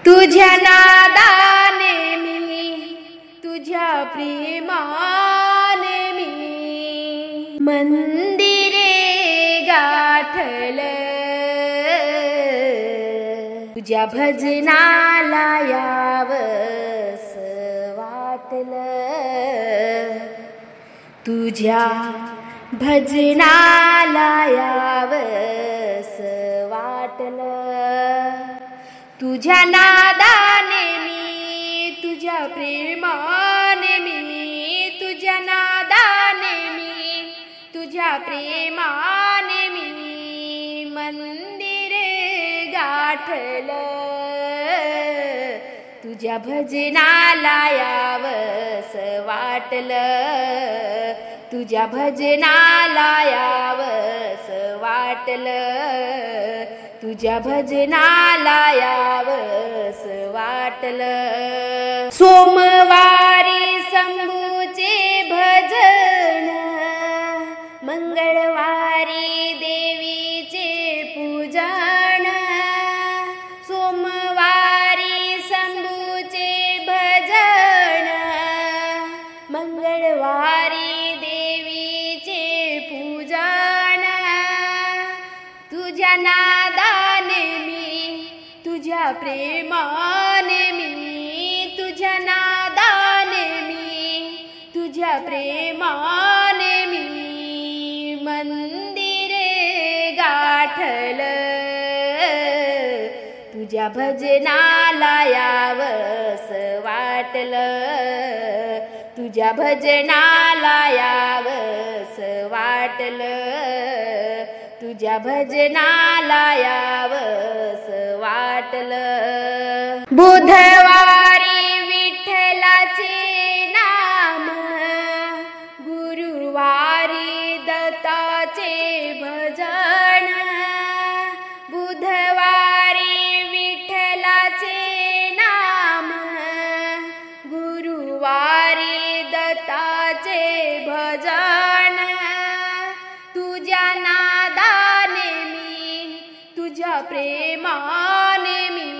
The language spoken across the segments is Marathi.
तुझ्या नादाने मी तुझ्या प्रेमाने मी मंदिरे गाठलं तुझ्या भजनाला यावंस वाटलं तुझ्या भजनाला यावंस वाटलं तुझ्या नादाने मी तुझ्या प्रेमाने मी तुझ्या नादाने मी तुझ्या प्रेमाने मी मंदिरे गाठलं तुझ्या भजनाला यावंस वाटलं तुझ्या भजनाला यावंस वाटलं तुझ्या भजनाला यावंस वाटलं सोमवारी शंभूचे भजन मंगळवारी देवीचे पूजन सोमवारी शंभूचे भजन मंगळवारी देवीचे पूजन तुझ्या नादाने मी तुझ्या प्रेमाने मी तुझ्या नादाने मी तुझ्या प्रेमाने मी मंदिरे गाठलं तुझ्या भजनाला यावंस वाटलं तुझ्या भजनाला यावंस वाटलं तुझ्या भजनाला यावंस वाटलं बुधवारी विठ्ठलाचे नाम गुरुवारी दत्ताचे भजन बुधवारी विठ्ठलाचे नाम गुरुवारी दत्ताचे भजन तुझ्या नादाने मी तुझ्या प्रेमाने मी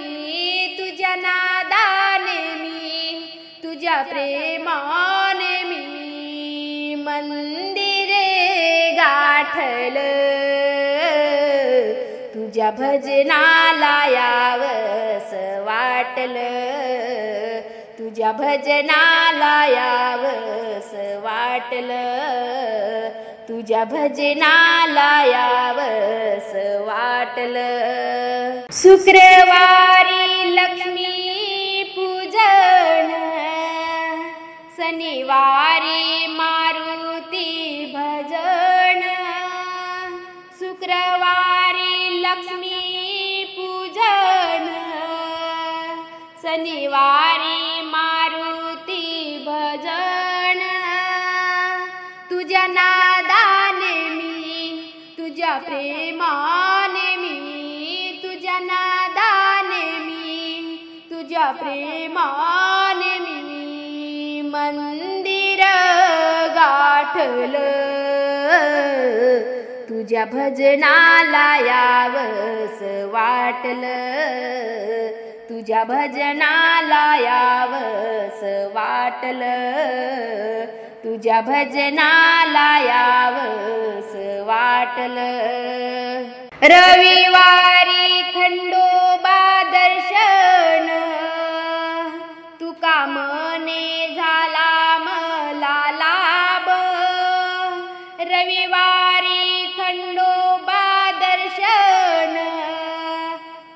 तुझ्या नादाने मी तुझ्या प्रेमाने मी मंदिरे गाठलं तुझ्या भजनाला यावंस वाटलं तुझ्या भजनाला यावंस वाटलं तुझ्या भजनाला यावंस वाटलं शुक्रवारी लक्ष्मी पूजन शनिवारी मारुती भजन शुक्रवारी लक्ष्मी पूजन शनिवारी मारुती भजन तुझ्या नादाने मी तुझ्या प्रेमाने मी तुझ्या नादाने मी तुझ्या प्रेमाने मी मंदिर गाठलं तुझ्या भजनाला यावंस वाटलं तुझ्या भजनाला यावंस वाटलं तुझ्या भजनाला यावंस वाटलं रविवारी खंडोबा दर्शन तुका मने झाला मला लाभ रविवारी खंडोबा दर्शन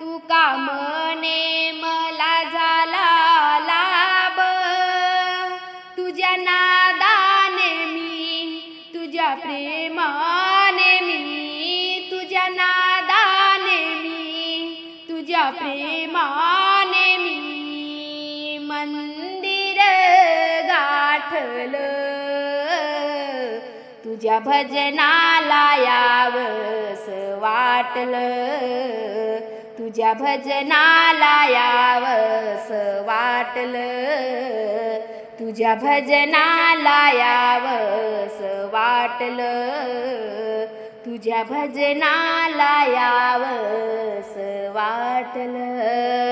तुका मने मला झाला लाभ तुझ्या नादाने मी तुझ्या प्रेमाने मी तुझ्या नादाने मी तुझ्या प्रेमाने मी मंदिर गाठलं तुझ्या भजनाला यावंस वाटलं तुझ्या भजनाला यावंस वाटलं तुझ्या भजनाला यावंस वाटलं तुझ्या भजनाला यावंस वाटलं।